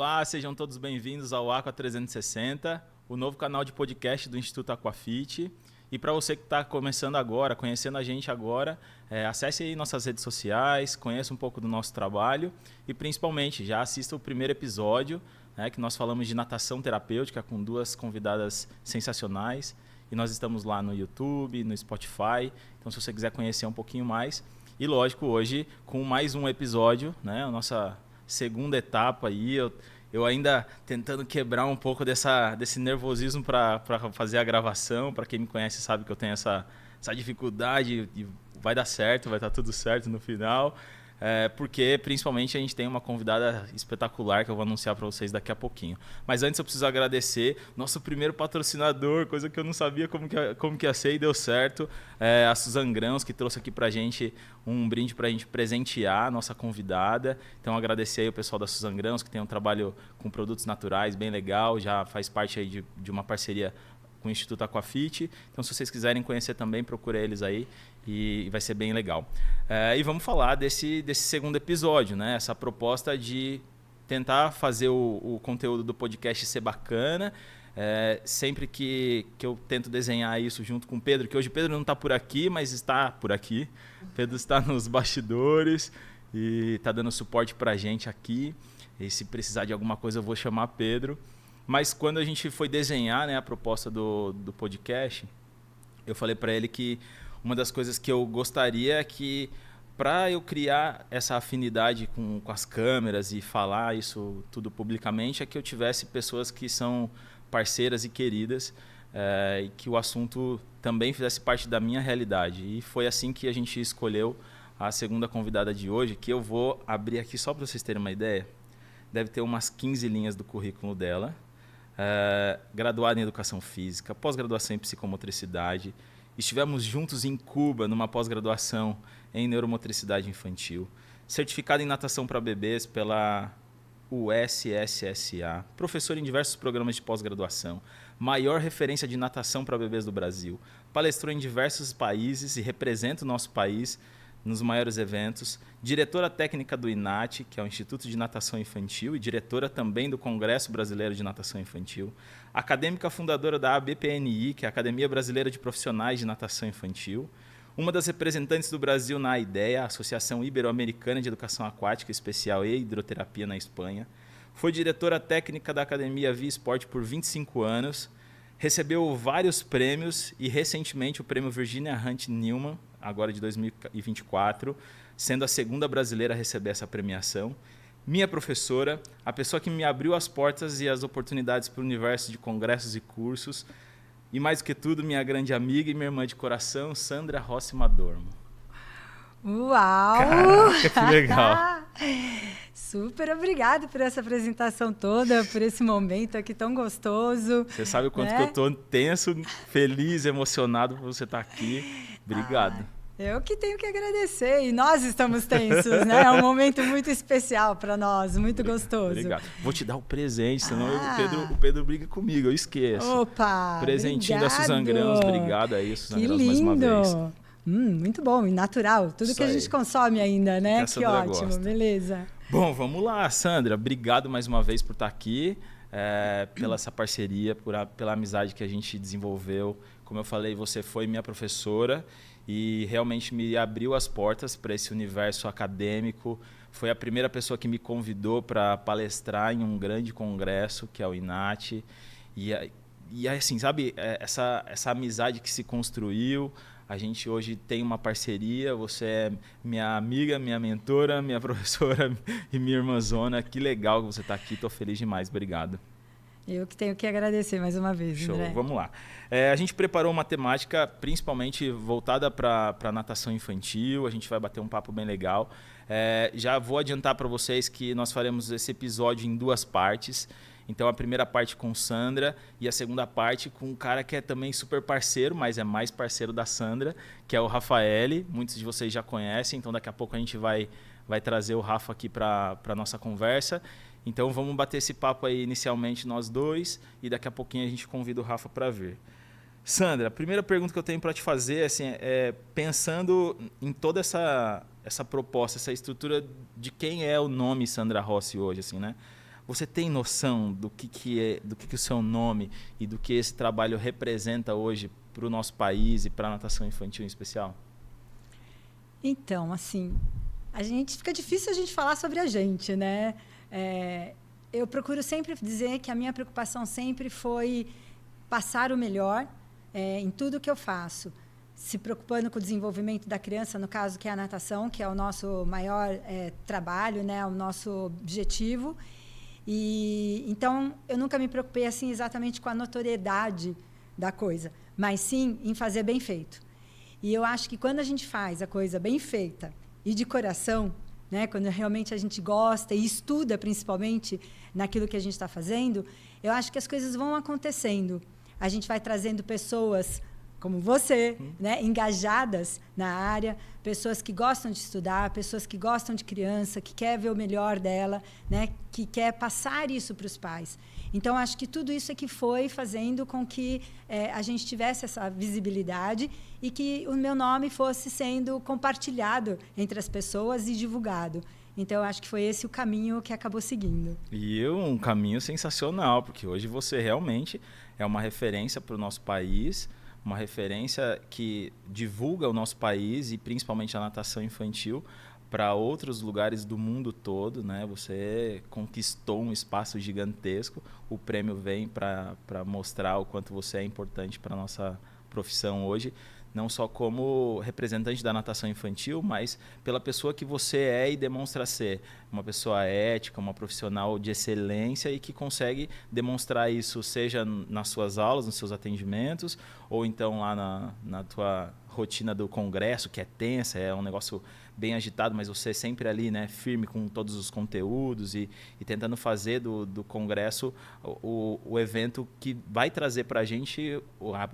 Olá, sejam todos bem-vindos ao Aqua 360, o novo canal de podcast do Instituto Aquafit. E para você que está começando agora, conhecendo a gente agora, acesse aí nossas redes sociais, conheça um pouco do nosso trabalho e principalmente já assista o primeiro episódio, que nós falamos de natação terapêutica com duas convidadas sensacionais. E nós estamos lá no YouTube, no Spotify, então se você quiser conhecer um pouquinho mais. E lógico, hoje com mais um episódio, a nossa segunda etapa aí, eu ainda tentando quebrar um pouco desse nervosismo para fazer a gravação. Para quem me conhece sabe que eu tenho essa dificuldade e vai dar certo, vai estar tudo certo no final. Porque principalmente a gente tem uma convidada espetacular que eu vou anunciar para vocês daqui a pouquinho. Mas antes eu preciso agradecer nosso primeiro patrocinador, coisa que eu não sabia como que ia ser e deu certo. A Suzan Grãos, que trouxe aqui para a gente um brinde para a gente presentear a nossa convidada. Então agradecer aí o pessoal da Suzan Grãos, que tem um trabalho com produtos naturais bem legal, já faz parte aí de uma parceria com o Instituto Aquafit. Então, se vocês quiserem conhecer também, procure eles aí e vai ser bem legal. E vamos falar desse segundo episódio, essa proposta de tentar fazer o conteúdo do podcast ser bacana. Sempre que eu tento desenhar isso junto com o Pedro, que hoje o Pedro não está por aqui, mas está por aqui. O Pedro está nos bastidores e está dando suporte para a gente aqui. E se precisar de alguma coisa, eu vou chamar Pedro. Mas quando a gente foi desenhar a proposta do podcast, eu falei para ele que uma das coisas que eu gostaria é que, para eu criar essa afinidade com as câmeras e falar isso tudo publicamente, é que eu tivesse pessoas que são parceiras e queridas, e que o assunto também fizesse parte da minha realidade. E foi assim que a gente escolheu a segunda convidada de hoje, que eu vou abrir aqui só para vocês terem uma ideia. Deve ter umas 15 linhas do currículo dela. Graduada em Educação Física, pós-graduação em Psicomotricidade. Estivemos juntos em Cuba, numa pós-graduação em Neuromotricidade Infantil. Certificado em Natação para Bebês pela USSSA. Professor em diversos programas de pós-graduação. Maior referência de natação para bebês do Brasil. Palestrou em diversos países e representa o nosso país nos maiores eventos, diretora técnica do INAT, que é o Instituto de Natação Infantil, e diretora também do Congresso Brasileiro de Natação Infantil, acadêmica fundadora da ABPNI, que é a Academia Brasileira de Profissionais de Natação Infantil, uma das representantes do Brasil na AIDEA, Associação Ibero-Americana de Educação Aquática Especial e Hidroterapia na Espanha, foi diretora técnica da Academia Via Esporte por 25 anos, recebeu vários prêmios e recentemente o prêmio Virginia Hunt Newman, agora de 2024, sendo a segunda brasileira a receber essa premiação. Minha professora, a pessoa que me abriu as portas e as oportunidades para o universo de congressos e cursos. E mais do que tudo, minha grande amiga e minha irmã de coração, Sandra Rossi Madormo. Uau! Caraca, que legal! Super obrigada por essa apresentação toda, por esse momento aqui tão gostoso. Você sabe o quanto que eu estou tenso, feliz, emocionado por você estar aqui. Obrigado. Eu que tenho que agradecer. E nós estamos tensos, né? É um momento muito especial para nós, muito gostoso. Obrigado. Vou te dar o presente, senão o Pedro briga comigo, eu esqueço. Opa! Presentinho obrigado. da Suzan Grãos. Obrigado aí, Suzan Que Grãos, lindo. mais uma vez. Muito bom e natural. Tudo Isso que a gente aí. consome ainda, né? Que ótimo, gosta. beleza. Bom, vamos lá, Sandra. Obrigado mais uma vez por estar aqui, pela essa parceria, pela amizade que a gente desenvolveu. Como eu falei, você foi minha professora e realmente me abriu as portas para esse universo acadêmico. Foi a primeira pessoa que me convidou para palestrar em um grande congresso, que é o INAT. E assim, sabe, essa amizade que se construiu. A gente hoje tem uma parceria, você é minha amiga, minha mentora, minha professora e minha irmãzona. Que legal que você está aqui, estou feliz demais, obrigado. Eu que tenho que agradecer mais uma vez, Show, André. vamos lá. A gente preparou uma temática principalmente voltada para a natação infantil, a gente vai bater um papo bem legal. Já vou adiantar para vocês que nós faremos esse episódio em duas partes. Então, a primeira parte com Sandra e a segunda parte com um cara que é também super parceiro, mas é mais parceiro da Sandra, que é o Rafael. Muitos de vocês já conhecem, então daqui a pouco a gente vai trazer o Rafa aqui para a nossa conversa. Então, vamos bater esse papo aí inicialmente nós dois e daqui a pouquinho a gente convida o Rafa para vir. Sandra, a primeira pergunta que eu tenho para te fazer assim, pensando em toda essa proposta, essa estrutura de quem é o nome Sandra Rossi hoje, assim, né? você tem noção do que o seu nome e do que esse trabalho representa hoje para o nosso país e para a natação infantil em especial? Então, assim, fica difícil a gente falar sobre a gente, né? Eu procuro sempre dizer que a minha preocupação sempre foi passar o melhor em tudo que eu faço, se preocupando com o desenvolvimento da criança, no caso que é a natação, que é o nosso maior trabalho, né? O nosso objetivo. E então eu nunca me preocupei assim exatamente com a notoriedade da coisa, mas sim em fazer bem feito. E eu acho que quando a gente faz a coisa bem feita e de coração, né, quando realmente a gente gosta e estuda principalmente naquilo que a gente está fazendo, eu acho que as coisas vão acontecendo. A gente vai trazendo pessoas como você, né, engajadas na área, pessoas que gostam de estudar, pessoas que gostam de criança, que quer ver o melhor dela, né, que quer passar isso para os pais. Então, acho que tudo isso é que foi fazendo com que a gente tivesse essa visibilidade e que o meu nome fosse sendo compartilhado entre as pessoas e divulgado. Então, acho que foi esse o caminho que acabou seguindo. E um caminho sensacional, porque hoje você realmente é uma referência para o nosso país, uma referência que divulga o nosso país e principalmente a natação infantil para outros lugares do mundo todo, né? Você conquistou um espaço gigantesco. O prêmio vem para mostrar o quanto você é importante para a nossa profissão hoje, não só como representante da natação infantil, mas pela pessoa que você é e demonstra ser. Uma pessoa ética, uma profissional de excelência e que consegue demonstrar isso, seja nas suas aulas, nos seus atendimentos, ou então lá na tua rotina do congresso, que é tensa, é um negócio bem agitado, mas você sempre ali, né, firme com todos os conteúdos e tentando fazer do congresso o evento que vai trazer para a gente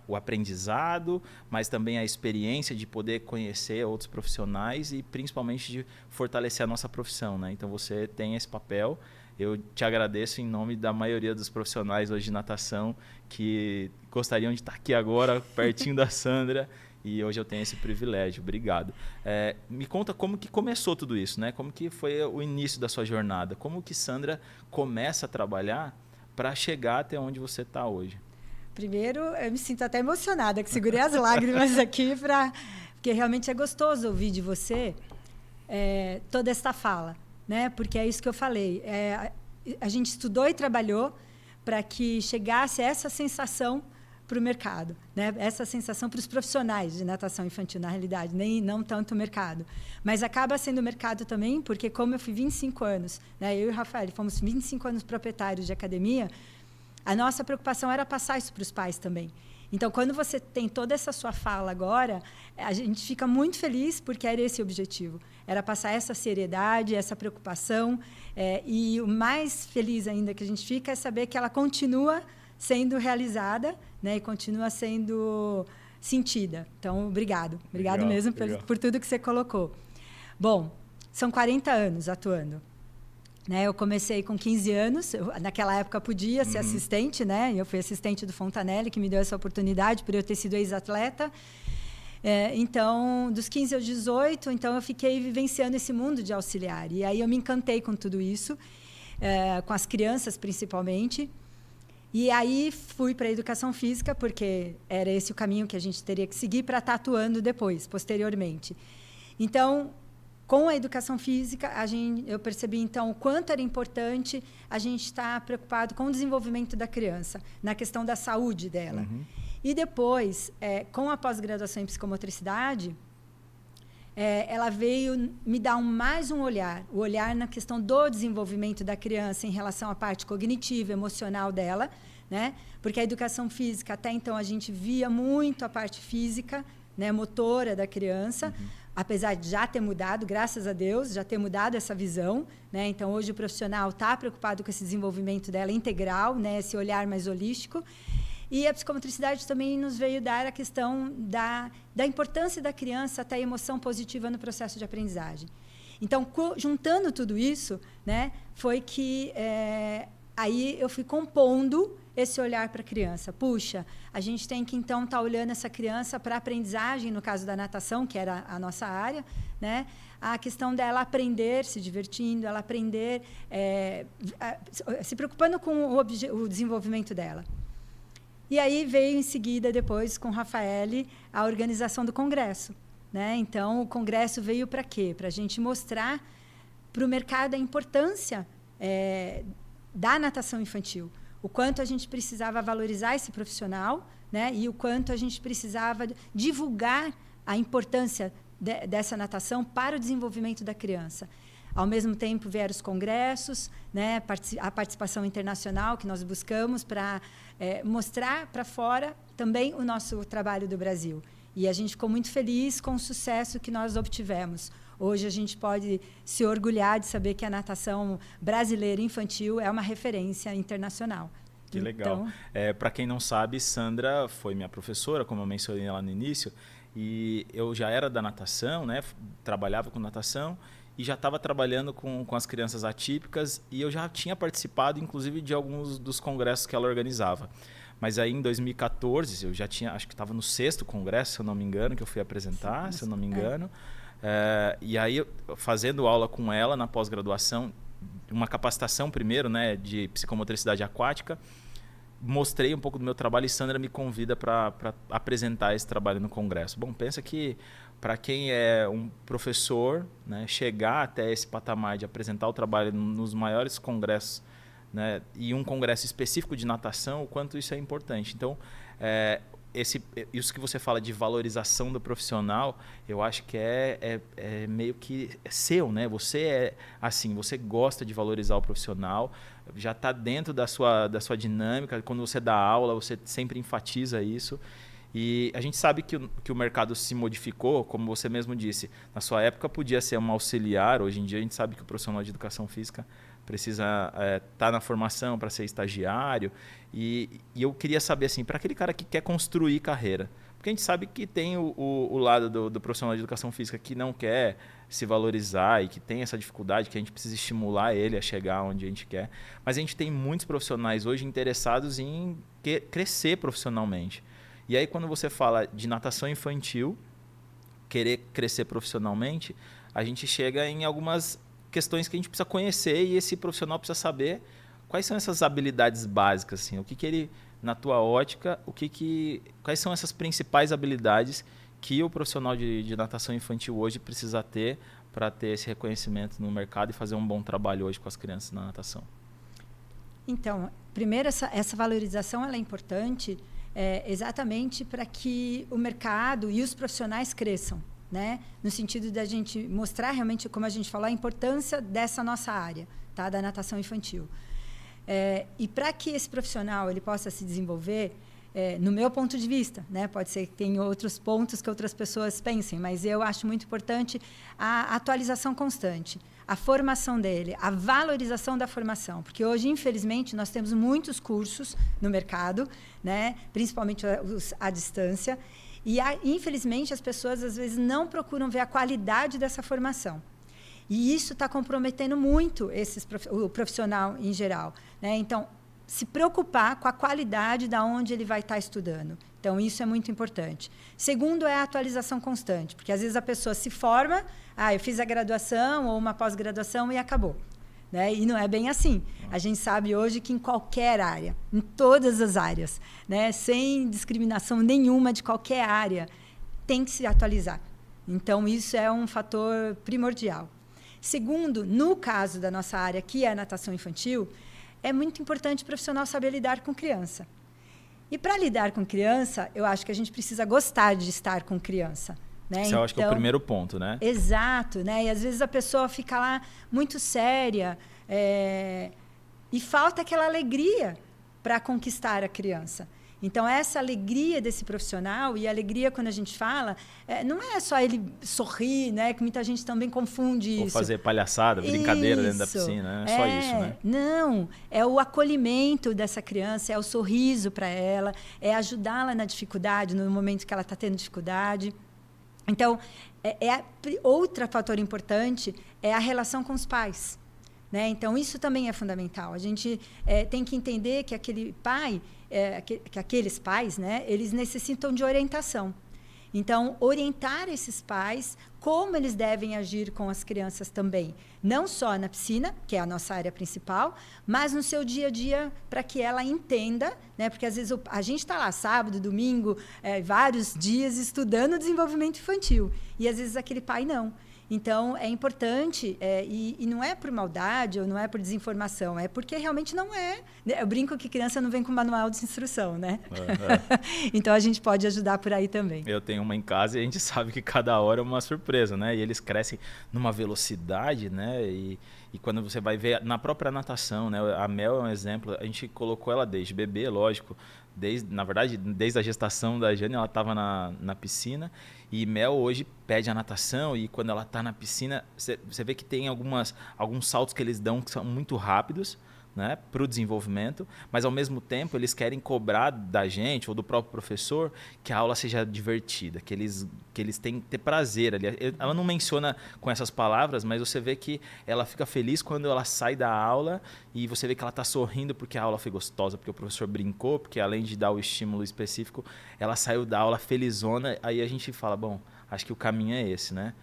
o aprendizado, mas também a experiência de poder conhecer outros profissionais e principalmente de fortalecer a nossa profissão, né? Então você tem esse papel. Eu te agradeço em nome da maioria dos profissionais hoje de natação que gostariam de estar aqui agora, pertinho da Sandra, e hoje eu tenho esse privilégio. Obrigado. Me conta como que começou tudo isso, né? Como que foi o início da sua jornada? Como que Sandra começa a trabalhar para chegar até onde você está hoje? Primeiro, eu me sinto até emocionada, que segurei as lágrimas aqui, porque realmente é gostoso ouvir de você toda esta fala, né? Porque é isso que eu falei. A gente estudou e trabalhou para que chegasse essa sensação para o mercado, né? Essa sensação para os profissionais de natação infantil, na realidade, não tanto o mercado. Mas acaba sendo o mercado também, porque como eu fui 25 anos, né? Eu e o Rafael fomos 25 anos proprietários de academia, a nossa preocupação era passar isso para os pais também. Então, quando você tem toda essa sua fala agora, a gente fica muito feliz porque era esse o objetivo. Era passar essa seriedade, essa preocupação. E o mais feliz ainda que a gente fica é saber que ela continua sendo realizada, né, e continua sendo sentida. Então, obrigado. Obrigado mesmo por tudo que você colocou. Bom, são 40 anos atuando. Né, eu comecei com 15 anos, naquela época podia ser assistente, né? Eu fui assistente do Fontanelli, que me deu essa oportunidade por eu ter sido ex-atleta. Então, dos 15 aos 18, então eu fiquei vivenciando esse mundo de auxiliar. E aí eu me encantei com tudo isso, com as crianças principalmente. E aí fui para a educação física, porque era esse o caminho que a gente teria que seguir para estar atuando depois, posteriormente. Então, com a educação física, eu percebi, então, o quanto era importante a gente estar preocupado com o desenvolvimento da criança, na questão da saúde dela. E depois, com a pós-graduação em psicomotricidade, ela veio me dar mais um olhar, o olhar na questão do desenvolvimento da criança em relação à parte cognitiva, emocional dela, né? Porque a educação física, até então, a gente via muito a parte física, né, motora da criança, apesar de já ter mudado, graças a Deus, já ter mudado essa visão, né? Então, hoje o profissional está preocupado com esse desenvolvimento dela integral, né, esse olhar mais holístico. E a psicomotricidade também nos veio dar a questão da importância da criança ter emoção positiva no processo de aprendizagem. Então, juntando tudo isso, né, foi que aí eu fui compondo esse olhar para a criança. Puxa, a gente tem que, então, estar olhando essa criança para a aprendizagem, no caso da natação, que era a nossa área, né? A questão dela aprender, se divertindo, ela aprender, se preocupando com o desenvolvimento dela. E aí veio, em seguida, depois, com o Rafael, a organização do congresso, né? Então, o congresso veio para quê? Para a gente mostrar para o mercado a importância da natação infantil, o quanto a gente precisava valorizar esse profissional, né? E o quanto a gente precisava divulgar a importância dessa natação para o desenvolvimento da criança. Ao mesmo tempo, vieram os congressos, né? A participação internacional que nós buscamos para mostrar para fora também o nosso trabalho do Brasil. E a gente ficou muito feliz com o sucesso que nós obtivemos. Hoje a gente pode se orgulhar de saber que a natação brasileira infantil é uma referência internacional. Que legal. Então, para quem não sabe, Sandra foi minha professora, como eu mencionei lá no início, e eu já era da natação, né? Trabalhava com natação e já estava trabalhando com as crianças atípicas, e eu já tinha participado, inclusive, de alguns dos congressos que ela organizava. Mas aí, em 2014, eu já tinha, acho que estava no 6º congresso, se eu não me engano, que eu fui apresentar, se eu não me engano. E aí, fazendo aula com ela na pós-graduação, uma capacitação primeiro, né, de psicomotricidade aquática, mostrei um pouco do meu trabalho e Sandra me convida para apresentar esse trabalho no congresso. Bom, pensa que para quem é um professor, né, chegar até esse patamar de apresentar o trabalho nos maiores congressos, né, e um congresso específico de natação, o quanto isso é importante. Então, isso que você fala de valorização do profissional, eu acho que é meio que seu, né? Você é assim, você gosta de valorizar o profissional, já está dentro da sua dinâmica. Quando você dá aula, você sempre enfatiza isso. E a gente sabe que o mercado se modificou, como você mesmo disse. Na sua época podia ser um auxiliar, hoje em dia a gente sabe que o profissional de educação física precisa estar na formação para ser estagiário. E eu queria saber, assim, para aquele cara que quer construir carreira, porque a gente sabe que tem o lado do profissional de educação física que não quer se valorizar e que tem essa dificuldade, que a gente precisa estimular ele a chegar onde a gente quer. Mas a gente tem muitos profissionais hoje interessados em crescer profissionalmente. E aí, quando você fala de natação infantil, querer crescer profissionalmente, a gente chega em algumas questões que a gente precisa conhecer, e esse profissional precisa saber quais são essas habilidades básicas, assim, o que ele, na tua ótica, quais são essas principais habilidades que o profissional de natação infantil hoje precisa ter para ter esse reconhecimento no mercado e fazer um bom trabalho hoje com as crianças na natação? Então, primeiro, essa valorização ela é importante exatamente para que o mercado e os profissionais cresçam, né? No sentido da gente mostrar realmente, como a gente falou, a importância dessa nossa área, tá? Da natação infantil. E para que esse profissional ele possa se desenvolver, no meu ponto de vista, né? Pode ser que tenha outros pontos que outras pessoas pensem, mas eu acho muito importante a atualização constante, a formação dele, a valorização da formação, porque hoje, infelizmente, nós temos muitos cursos no mercado, né? Principalmente os à distância, e infelizmente as pessoas às vezes não procuram ver a qualidade dessa formação. E isso está comprometendo muito o profissional em geral, né? Então, se preocupar com a qualidade da onde ele vai estar estudando. Então, isso é muito importante. Segundo é a atualização constante, porque às vezes a pessoa se forma, eu fiz a graduação ou uma pós-graduação e acabou, né? E não é bem assim. A gente sabe hoje que em qualquer área, em todas as áreas, né, sem discriminação nenhuma de qualquer área, tem que se atualizar. Então, isso é um fator primordial. Segundo, no caso da nossa área, que é a natação infantil, é muito importante o profissional saber lidar com criança. E para lidar com criança, eu acho que a gente precisa gostar de estar com criança, né? Esse eu acho que é o primeiro ponto, né? Exato, né? E às vezes a pessoa fica lá muito séria e falta aquela alegria para conquistar a criança. Então, essa alegria desse profissional, e a alegria, quando a gente fala, não é só ele sorrir, né? Que muita gente também confunde isso. Ou fazer palhaçada, brincadeira dentro da piscina, não é só isso, né? Não, é o acolhimento dessa criança, é o sorriso para ela, é ajudá-la na dificuldade, no momento que ela está tendo dificuldade. Então, outro fator importante é a relação com os pais. né? Então, isso também é fundamental. A gente tem que entender que aquele pai, que aqueles pais, né, eles necessitam de orientação. Então, orientar esses pais como eles devem agir com as crianças também. Não só na piscina, que é a nossa área principal, mas no seu dia a dia, para que ela entenda, né? Porque às vezes a gente está lá sábado, domingo, vários dias estudando desenvolvimento infantil. E às vezes aquele pai não. Então, é importante, e não é por maldade ou não é por desinformação, é porque realmente não é. Eu brinco que criança não vem com manual de instrução, né? Então, a gente pode ajudar por aí também. Eu tenho uma em casa e a gente sabe que cada hora é uma surpresa, né? E eles crescem numa velocidade, né? E quando você vai ver na própria natação, né? A Mel é um exemplo, a gente colocou ela desde bebê, lógico. Na verdade, desde a gestação da Jane, ela estava na piscina. E Mel hoje pede a natação e quando ela está na piscina, você vê que tem alguns saltos que eles dão que são muito rápidos, né, para o desenvolvimento, mas ao mesmo tempo eles querem cobrar da gente ou do próprio professor que a aula seja divertida, que eles têm que ter prazer ali. Ela não menciona com essas palavras, mas você vê que ela fica feliz quando ela sai da aula e você vê que ela está sorrindo porque a aula foi gostosa, porque o professor brincou, porque além de dar o estímulo específico, ela saiu da aula felizona. Aí a gente fala, bom, acho que o caminho é esse, né?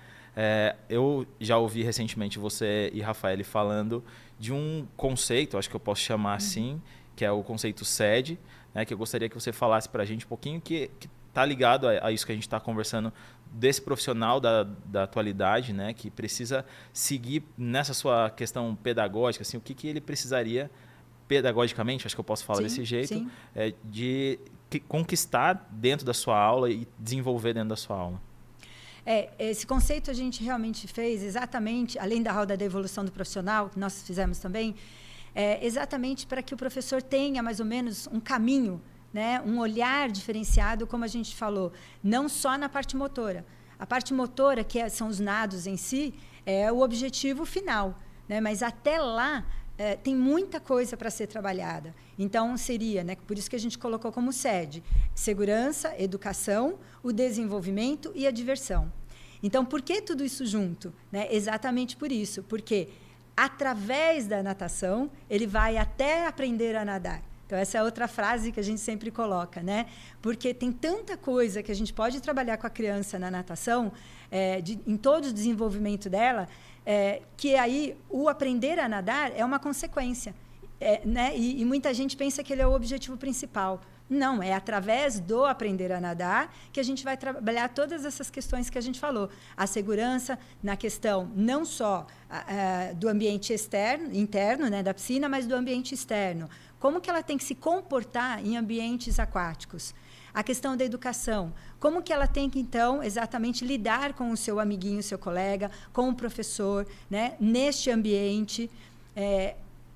Eu já ouvi recentemente você e Rafael falando de um conceito, acho que eu posso chamar assim, que é o conceito SED, né, que eu gostaria que você falasse para a gente um pouquinho, que está ligado a isso que a gente está conversando, desse profissional da atualidade, né, que precisa seguir nessa sua questão pedagógica, assim, o que ele precisaria pedagogicamente, acho que eu posso falar desse jeito, de conquistar dentro da sua aula e desenvolver dentro da sua aula. Esse conceito a gente realmente fez exatamente, além da roda da evolução do profissional, que nós fizemos também, exatamente para que o professor tenha mais ou menos um caminho, né, um olhar diferenciado, como a gente falou, não só na parte motora. A parte motora, que são os nados em si, é o objetivo final, né, mas até lá tem muita coisa para ser trabalhada. Então, seria, né, por isso que a gente colocou como SED, segurança, educação, o desenvolvimento e a diversão. Então, por que tudo isso junto? Né? Exatamente por isso, porque através da natação, ele vai até aprender a nadar. Então, essa é outra frase que a gente sempre coloca, né? Porque tem tanta coisa que a gente pode trabalhar com a criança na natação, em todo o desenvolvimento dela, que aí o aprender a nadar é uma consequência. Né? E muita gente pensa que ele é o objetivo principal. Não, é através do aprender a nadar que a gente vai trabalhar todas essas questões que a gente falou. A segurança na questão não só do ambiente interno, né, da piscina, mas do ambiente externo. Como que ela tem que se comportar em ambientes aquáticos? A questão da educação. Como que ela tem que, então, exatamente lidar com o seu amiguinho, o seu colega, com o professor, né, neste ambiente.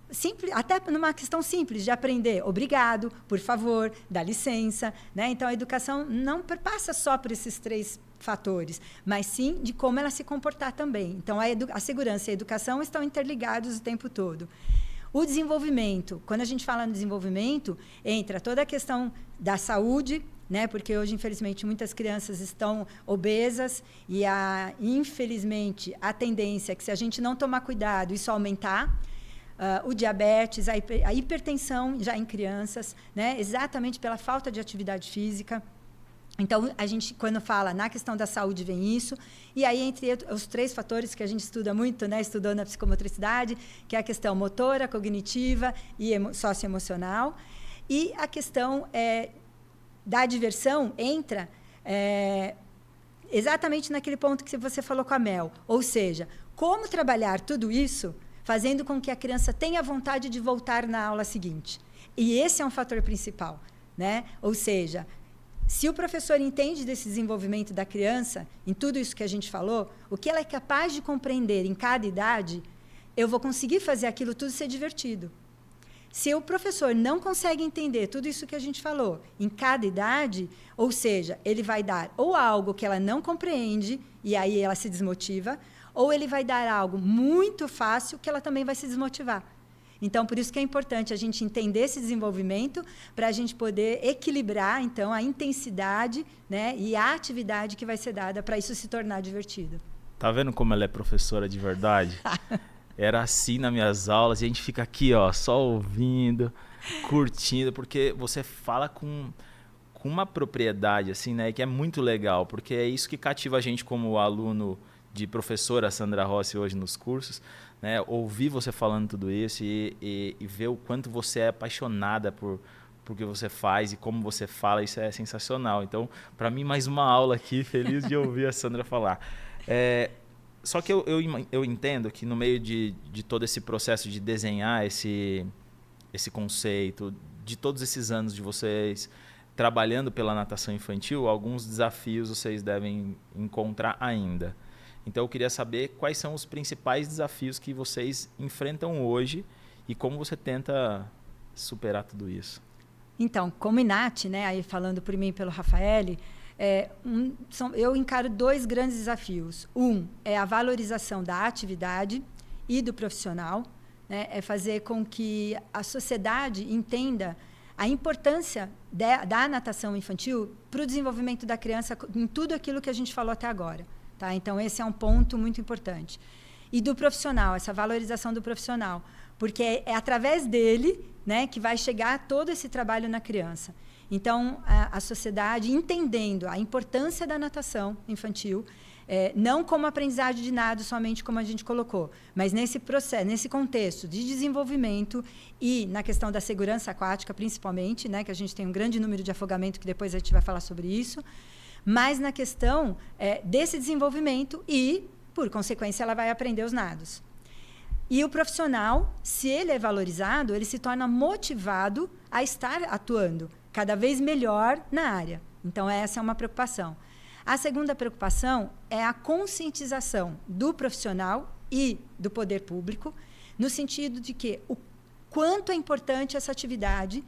Simples, até numa questão simples de aprender, obrigado, por favor, dá licença, né? Então a educação não passa só por esses 3 fatores, mas sim de como ela se comportar também. Então a segurança e a educação estão interligados o tempo todo. O desenvolvimento, quando a gente fala no desenvolvimento, entra toda a questão da saúde, né? Porque hoje, infelizmente, muitas crianças estão obesas e infelizmente a tendência é que se a gente não tomar cuidado, isso aumentar. O diabetes, a hipertensão já em crianças, né? Exatamente pela falta de atividade física. Então, a gente, quando fala na questão da saúde, vem isso. E aí, entre os 3 fatores que a gente estuda muito, né? Estudou na psicomotricidade, que é a questão motora, cognitiva e socioemocional. E a questão da diversão entra exatamente naquele ponto que você falou com a Mel. Ou seja, como trabalhar tudo isso fazendo com que a criança tenha vontade de voltar na aula seguinte. E esse é um fator principal, né? Ou seja, se o professor entende desse desenvolvimento da criança, em tudo isso que a gente falou, o que ela é capaz de compreender em cada idade, eu vou conseguir fazer aquilo tudo ser divertido. Se o professor não consegue entender tudo isso que a gente falou em cada idade, ou seja, ele vai dar ou algo que ela não compreende, e aí ela se desmotiva, ou ele vai dar algo muito fácil que ela também vai se desmotivar. Então, por isso que é importante a gente entender esse desenvolvimento para a gente poder equilibrar, então, a intensidade, né, e a atividade que vai ser dada para isso se tornar divertido. Tá vendo como ela é professora de verdade? era assim nas minhas aulas, e a gente fica aqui, ó, só ouvindo, curtindo, porque você fala com uma propriedade, assim, né, que é muito legal, porque é isso que cativa a gente como aluno de professora Sandra Rossi hoje nos cursos, né, ouvir você falando tudo isso e ver o quanto você é apaixonada por que você faz e como você fala, isso é sensacional. Então, para mim, mais uma aula aqui, feliz de ouvir a Sandra falar. Só que eu entendo que no meio de todo esse processo de desenhar esse conceito, de todos esses anos de vocês trabalhando pela natação infantil, alguns desafios vocês devem encontrar ainda. Então, eu queria saber quais são os principais desafios que vocês enfrentam hoje e como você tenta superar tudo isso. Então, como INAT, né, aí falando por mim e pelo Rafael, eu encaro 2 grandes desafios. Um é a valorização da atividade e do profissional, né, é fazer com que a sociedade entenda a importância da natação infantil para o desenvolvimento da criança em tudo aquilo que a gente falou até agora. Tá? Então, esse é um ponto muito importante. E do profissional, essa valorização do profissional, porque é através dele, né, que vai chegar todo esse trabalho na criança. Então, a sociedade entendendo a importância da natação infantil, não como aprendizagem de nado somente como a gente colocou, mas nesse processo, nesse contexto de desenvolvimento e na questão da segurança aquática, principalmente, né, que a gente tem um grande número de afogamento, que depois a gente vai falar sobre isso, mas na questão desse desenvolvimento e, por consequência, ela vai aprender os nados. E o profissional, se ele é valorizado, ele se torna motivado a estar atuando cada vez melhor na área. Então, essa é uma preocupação. A segunda preocupação é a conscientização do profissional e do poder público, no sentido de que o quanto é importante essa atividade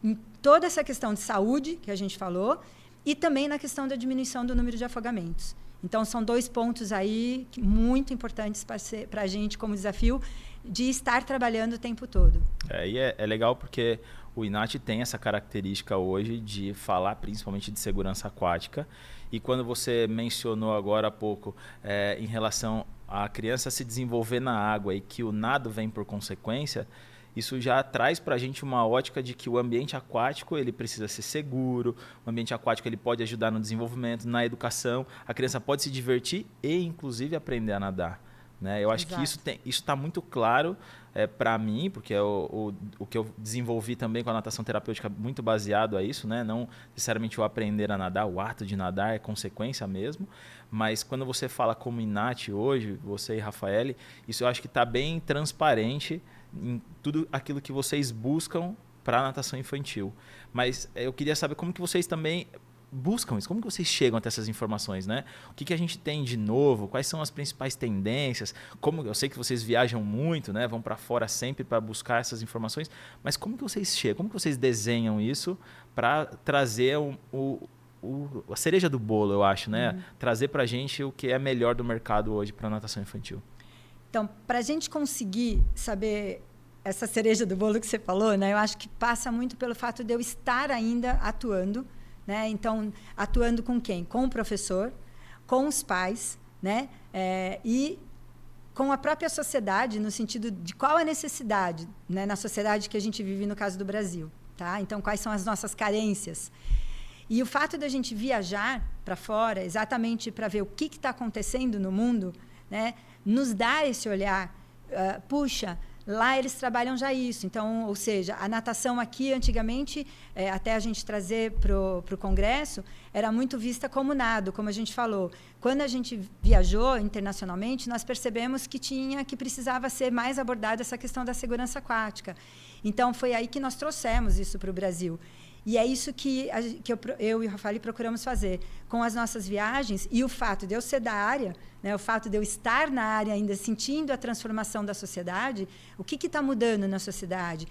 em toda essa questão de saúde que a gente falou e também na questão da diminuição do número de afogamentos. Então, são 2 pontos aí muito importantes para a gente como desafio de estar trabalhando o tempo todo. E é legal porque o INAT tem essa característica hoje de falar principalmente de segurança aquática. E quando você mencionou agora há pouco em relação à criança se desenvolver na água e que o nado vem por consequência, isso já traz para a gente uma ótica de que o ambiente aquático ele precisa ser seguro, o ambiente aquático ele pode ajudar no desenvolvimento, na educação, a criança pode se divertir e, inclusive, aprender a nadar. Né? Eu acho que isso está muito claro para mim, porque é o que eu desenvolvi também com a natação terapêutica muito baseado a isso, né? Não necessariamente o aprender a nadar, o ato de nadar é consequência mesmo, mas quando você fala como INAT hoje, você e Rafael, isso eu acho que está bem transparente em tudo aquilo que vocês buscam para a natação infantil. Mas eu queria saber como que vocês também buscam isso, como que vocês chegam até essas informações, né? O que a gente tem de novo, quais são as principais tendências, como eu sei que vocês viajam muito, né? Vão para fora sempre para buscar essas informações, mas como que vocês chegam, como que vocês desenham isso para trazer a cereja do bolo, eu acho, né? Trazer para a gente o que é melhor do mercado hoje para a natação infantil. Então, para a gente conseguir saber essa cereja do bolo que você falou, né? Eu acho que passa muito pelo fato de eu estar ainda atuando, né? Então, atuando com quem? Com o professor, com os pais, né? E com a própria sociedade, no sentido de qual a necessidade, né? Na sociedade que a gente vive, no caso do Brasil. Tá? Então, quais são as nossas carências? E o fato de a gente viajar para fora, exatamente para ver o que está acontecendo no mundo, né? Nos dá esse olhar, puxa, lá eles trabalham já isso. Então, ou seja, a natação aqui, antigamente, até a gente trazer para o Congresso, era muito vista como nado, como a gente falou. Quando a gente viajou internacionalmente, nós percebemos que precisava ser mais abordada essa questão da segurança aquática. Então, foi aí que nós trouxemos isso para o Brasil. E é isso que eu e o Rafael procuramos fazer com as nossas viagens, e o fato de eu ser da área, né, o fato de eu estar na área ainda sentindo a transformação da sociedade, o que está mudando na sociedade?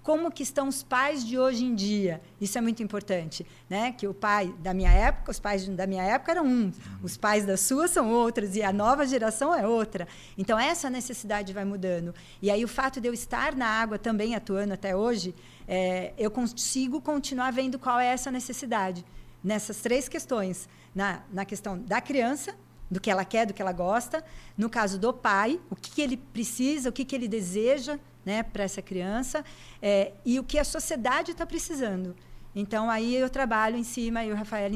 Como que estão os pais de hoje em dia? Isso é muito importante, né? Que o pai da minha época, os pais da minha época eram uns, os pais da sua são outros, e a nova geração é outra. Então, essa necessidade vai mudando. E aí, o fato de eu estar na água também atuando até hoje, eu consigo continuar vendo qual é essa necessidade. Nessas 3 questões. Na questão da criança, do que ela quer, do que ela gosta. No caso do pai, o que ele precisa, o que ele deseja, né, para essa criança, e o que a sociedade está precisando. Então, aí eu trabalho em cima, eu e o Rafael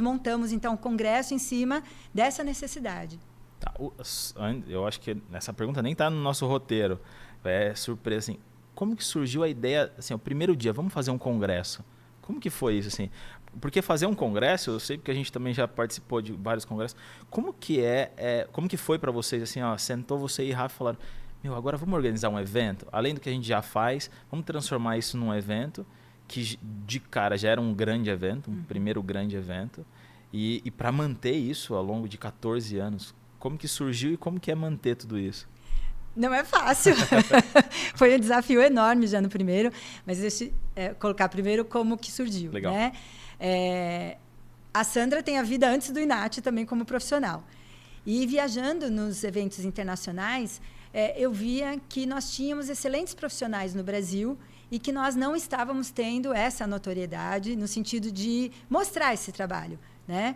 montamos, então, um congresso em cima dessa necessidade. Tá, eu acho que essa pergunta nem está no nosso roteiro. É surpresa, assim. Como que surgiu a ideia, assim, o primeiro dia, vamos fazer um congresso? Como que foi isso, assim? Porque fazer um congresso, eu sei porque a gente também já participou de vários congressos. Como que como que foi para vocês, assim, ó, sentou você e Rafa e falaram, agora vamos organizar um evento? Além do que a gente já faz, vamos transformar isso num evento que de cara já era um grande evento, um primeiro grande evento. E para manter isso ao longo de 14 anos, como que surgiu e como que é manter tudo isso? Não é fácil. Foi um desafio enorme já no primeiro, mas deixa eu colocar primeiro como que surgiu. Legal. Né? A Sandra tem a vida antes do INAT também como profissional. E viajando nos eventos internacionais, eu via que nós tínhamos excelentes profissionais no Brasil e que nós não estávamos tendo essa notoriedade no sentido de mostrar esse trabalho, né?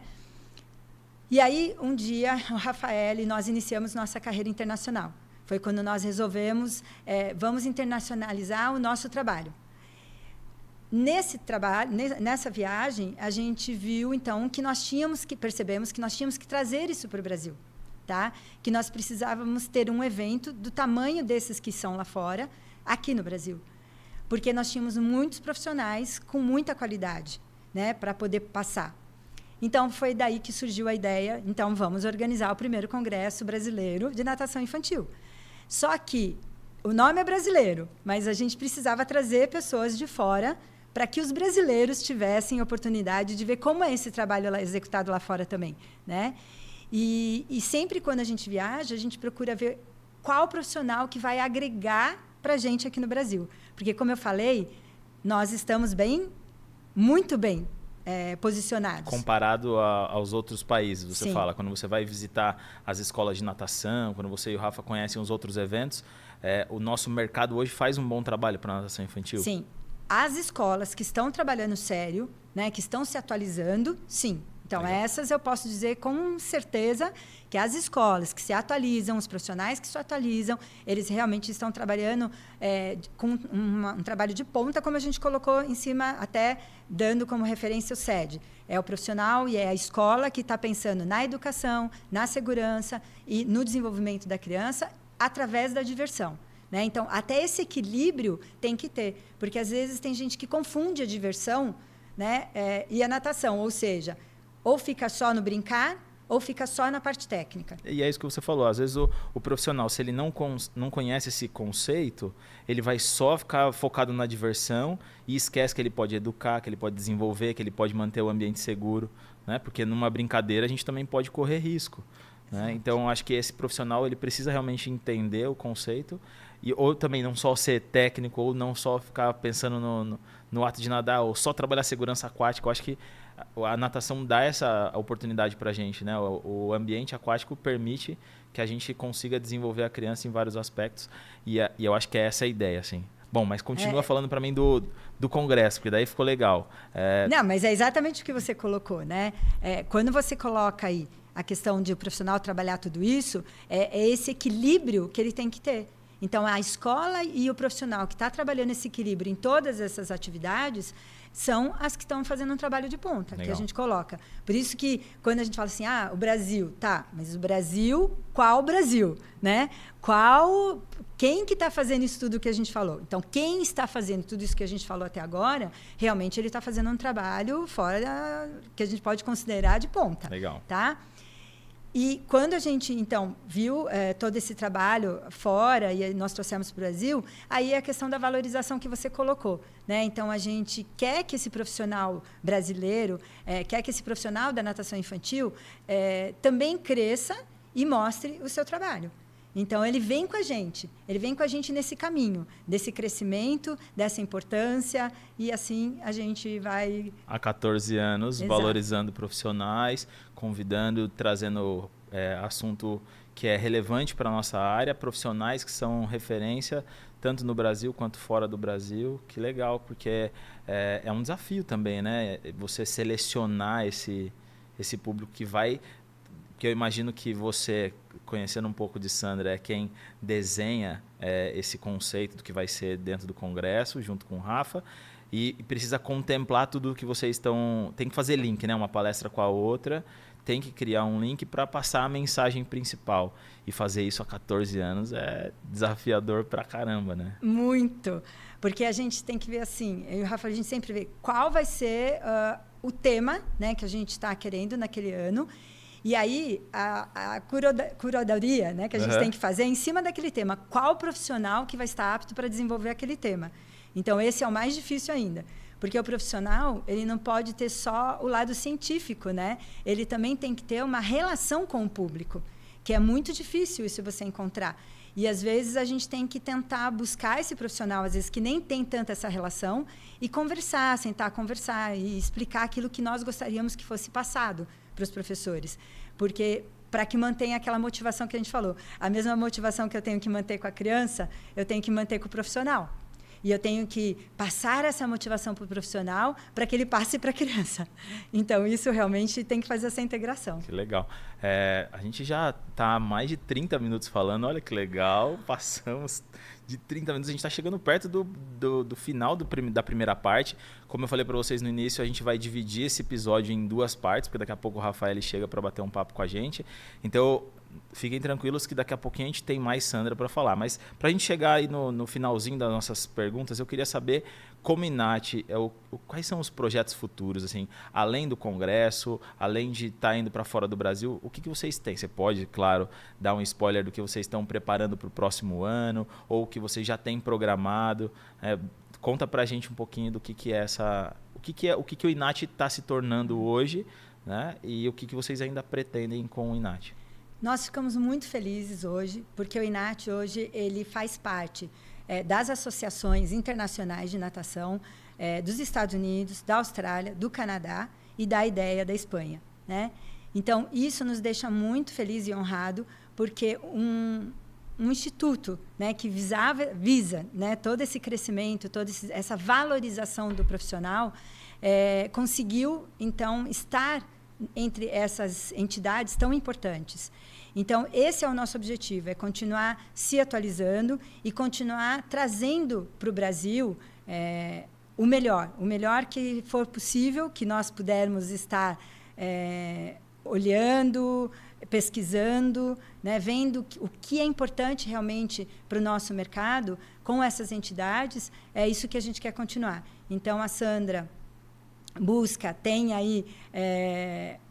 E aí, um dia, o Rafael e nós iniciamos nossa carreira internacional. Foi quando nós resolvemos, vamos internacionalizar o nosso trabalho. Nessa viagem, a gente viu, então, que percebemos que nós tínhamos que trazer isso para o Brasil. Tá? Que nós precisávamos ter um evento do tamanho desses que são lá fora, aqui no Brasil. Porque nós tínhamos muitos profissionais com muita qualidade, né, para poder passar. Então, foi daí que surgiu a ideia, então, vamos organizar o primeiro Congresso Brasileiro de Natação Infantil. Só que o nome é brasileiro, mas a gente precisava trazer pessoas de fora para que os brasileiros tivessem oportunidade de ver como é esse trabalho executado lá fora também, né? E sempre quando a gente viaja, a gente procura ver qual profissional que vai agregar para a gente aqui no Brasil. Porque, como eu falei, nós estamos muito bem posicionados. Comparado aos outros países, você Sim. fala, quando você vai visitar as escolas de natação, quando você e o Rafa conhecem os outros eventos, o nosso mercado hoje faz um bom trabalho para a natação infantil? Sim. As escolas que estão trabalhando sério, né, que estão se atualizando, sim. Então, Legal. Essas eu posso dizer com certeza que as escolas que se atualizam, os profissionais que se atualizam, eles realmente estão trabalhando com um trabalho de ponta, como a gente colocou em cima, até dando como referência o SED. É o profissional e é a escola que está pensando na educação, na segurança e no desenvolvimento da criança através da diversão. Né? Então, até esse equilíbrio tem que ter, porque às vezes tem gente que confunde a diversão, né, e a natação, ou seja, ou fica só no brincar, ou fica só na parte técnica. E é isso que você falou. Às vezes o profissional, se ele não conhece esse conceito, ele vai só ficar focado na diversão e esquece que ele pode educar, que ele pode desenvolver, que ele pode manter o ambiente seguro. Né? Porque numa brincadeira a gente também pode correr risco. Né? Então, acho que esse profissional ele precisa realmente entender o conceito ou também não só ser técnico, ou não só ficar pensando no ato de nadar, ou só trabalhar segurança aquática. Eu acho que a natação dá essa oportunidade para a gente, né? O ambiente aquático permite que a gente consiga desenvolver a criança em vários aspectos, e eu acho que é essa a ideia, assim. Bom, mas continua falando para mim do congresso, porque daí ficou legal. Não, mas é exatamente o que você colocou, né? Quando você coloca aí a questão de o profissional trabalhar tudo isso, é esse equilíbrio que ele tem que ter. Então, a escola e o profissional que está trabalhando esse equilíbrio em todas essas atividades são as que estão fazendo um trabalho de ponta, Legal. que a gente coloca. Por isso que, quando a gente fala assim, o Brasil, tá, mas o Brasil, qual Brasil? Né? Quem que está fazendo isso tudo que a gente falou? Então, quem está fazendo tudo isso que a gente falou até agora, realmente ele está fazendo um trabalho fora que a gente pode considerar de ponta. Legal. Tá? E quando a gente, então, viu todo esse trabalho fora e nós trouxemos para o Brasil, aí é a questão da valorização que você colocou. Né? Então, a gente quer que esse profissional brasileiro, quer que esse profissional da natação infantil também cresça e mostre o seu trabalho. Então, ele vem com a gente nesse caminho, desse crescimento, dessa importância, e assim a gente vai... Há 14 anos, Exato. Valorizando profissionais, convidando, trazendo assunto que é relevante para a nossa área, profissionais que são referência, tanto no Brasil quanto fora do Brasil. Que legal, porque é um desafio também, né? Você selecionar esse público que vai que eu imagino que você, conhecendo um pouco de Sandra, é quem desenha esse conceito do que vai ser dentro do Congresso, junto com o Rafa, e precisa contemplar tudo que vocês estão... Tem que fazer link, né? Uma palestra com a outra, tem que criar um link para passar a mensagem principal. E fazer isso há 14 anos é desafiador pra caramba, né? Muito. Porque a gente tem que ver assim, eu e o Rafa, a gente sempre vê qual vai ser o tema, né, que a gente está querendo naquele ano. E aí, a curadoria, né, que a gente tem que fazer é em cima daquele tema. Qual profissional que vai estar apto para desenvolver aquele tema? Então, esse é o mais difícil ainda. Porque o profissional, ele não pode ter só o lado científico, né? Ele também tem que ter uma relação com o público, que é muito difícil isso você encontrar. E, às vezes, a gente tem que tentar buscar esse profissional, às vezes, que nem tem tanta essa relação, e conversar, sentar a conversar e explicar aquilo que nós gostaríamos que fosse passado para os professores. Porque, para que mantenha aquela motivação que a gente falou, a mesma motivação que eu tenho que manter com a criança, eu tenho que manter com o profissional. E eu tenho que passar essa motivação para o profissional para que ele passe para a criança. Então, isso realmente tem que fazer essa integração. Que legal. A gente já está há mais de 30 minutos falando. Olha que legal. Passamos de 30 minutos. A gente está chegando perto do final da primeira parte. Como eu falei para vocês no início, a gente vai dividir esse episódio em 2 partes, porque daqui a pouco o Rafael chega para bater um papo com a gente. Então, fiquem tranquilos que daqui a pouquinho a gente tem mais Sandra para falar. Mas para a gente chegar aí no finalzinho das nossas perguntas, eu queria saber, como Inat, quais são os projetos futuros, assim, além do Congresso, além de estar indo para fora do Brasil, o que vocês têm? Você pode, claro, dar um spoiler do que vocês estão preparando para o próximo ano, ou o que vocês já têm programado. Conta para a gente um pouquinho do que é o Inat está se tornando hoje, né? E o que vocês ainda pretendem com o Inat. Nós ficamos muito felizes hoje, porque o Inat hoje ele faz parte das associações internacionais de natação dos Estados Unidos, da Austrália, do Canadá e da IDEA da Espanha, né? Então, isso nos deixa muito felizes e honrado, porque um instituto, né, que visa, né, todo esse crescimento, toda essa valorização do profissional, conseguiu, então, estar entre essas entidades tão importantes. Então, esse é o nosso objetivo, é continuar se atualizando e continuar trazendo para o Brasil o melhor que for possível, que nós pudermos estar olhando, pesquisando, né, vendo o que é importante realmente para o nosso mercado com essas entidades. É isso que a gente quer continuar. Então, a Sandra tem aí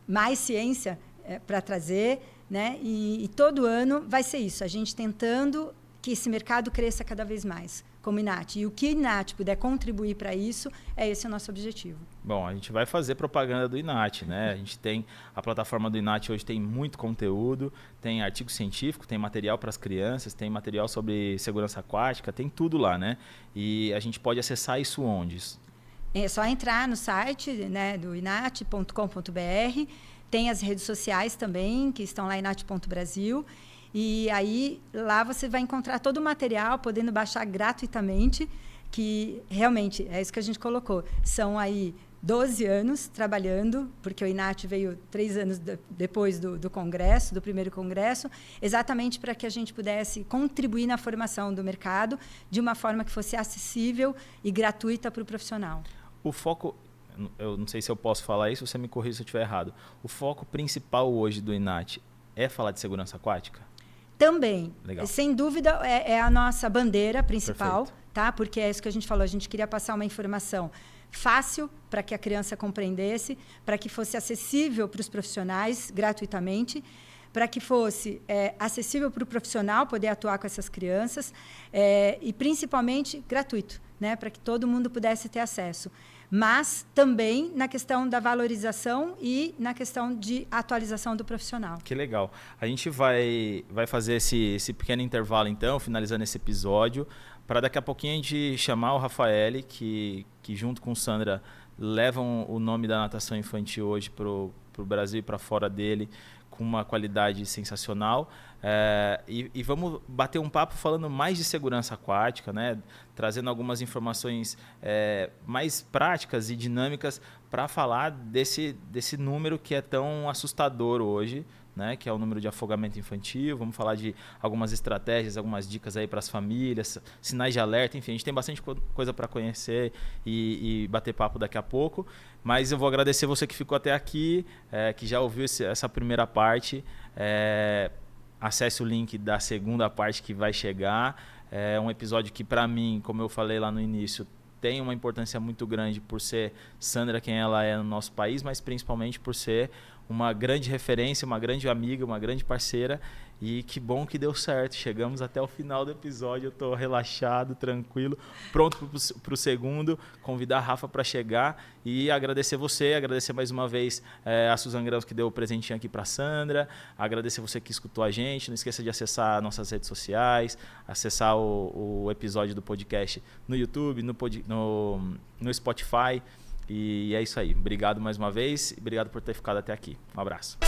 mais ciência para trazer, né? E todo ano vai ser isso, a gente tentando que esse mercado cresça cada vez mais, como Inat. E o que Inat puder contribuir para isso, esse é o nosso objetivo. Bom, a gente vai fazer propaganda do Inat, né? A gente tem a plataforma do Inat hoje, tem muito conteúdo, tem artigo científico, tem material para as crianças, tem material sobre segurança aquática, tem tudo lá, né? E a gente pode acessar isso onde? É só entrar no site, né, do inat.com.br. Tem as redes sociais também, que estão lá, inat.brasil. E aí, lá você vai encontrar todo o material, podendo baixar gratuitamente, que realmente é isso que a gente colocou. São aí 12 anos trabalhando, porque o Inat veio 3 anos depois do Congresso, do primeiro Congresso, exatamente para que a gente pudesse contribuir na formação do mercado de uma forma que fosse acessível e gratuita para o profissional. O foco... Eu não sei se eu posso falar isso, você me corrija se eu estiver errado. O foco principal hoje do Inat é falar de segurança aquática? Também. Legal. Sem dúvida, é a nossa bandeira principal, tá? Porque é isso que a gente falou, a gente queria passar uma informação fácil para que a criança compreendesse, para que fosse acessível para os profissionais gratuitamente, para que fosse acessível para o profissional poder atuar com essas crianças e, principalmente, gratuito, né? Para que todo mundo pudesse ter acesso. Mas também na questão da valorização e na questão de atualização do profissional. Que legal. A gente vai fazer esse pequeno intervalo, então, finalizando esse episódio, para daqui a pouquinho a gente chamar o Rafael, que junto com Sandra levam o nome da natação infantil hoje para o Brasil e para fora dele, com uma qualidade sensacional. E vamos bater um papo falando mais de segurança aquática, né? trazendo algumas informações mais práticas e dinâmicas para falar desse número que é tão assustador hoje, né, que é o número de afogamento infantil. Vamos falar de algumas estratégias, algumas dicas aí para as famílias, sinais de alerta, enfim, a gente tem bastante coisa para conhecer e bater papo daqui a pouco. Mas eu vou agradecer você que ficou até aqui, que já ouviu essa primeira parte. Acesse o link da segunda parte que vai chegar. É um episódio que, para mim, como eu falei lá no início, tem uma importância muito grande por ser Sandra quem ela é no nosso país, mas principalmente por ser uma grande referência, uma grande amiga, uma grande parceira. E que bom que deu certo. Chegamos até o final do episódio. Eu estou relaxado, tranquilo, pronto para o segundo. Convidar a Rafa para chegar e agradecer você, agradecer mais uma vez a Suzan Grãos que deu o presentinho aqui para Sandra, agradecer você que escutou a gente. Não esqueça de acessar nossas redes sociais, acessar o episódio do podcast no YouTube, no Spotify. E é isso aí. Obrigado mais uma vez e obrigado por ter ficado até aqui. Um abraço.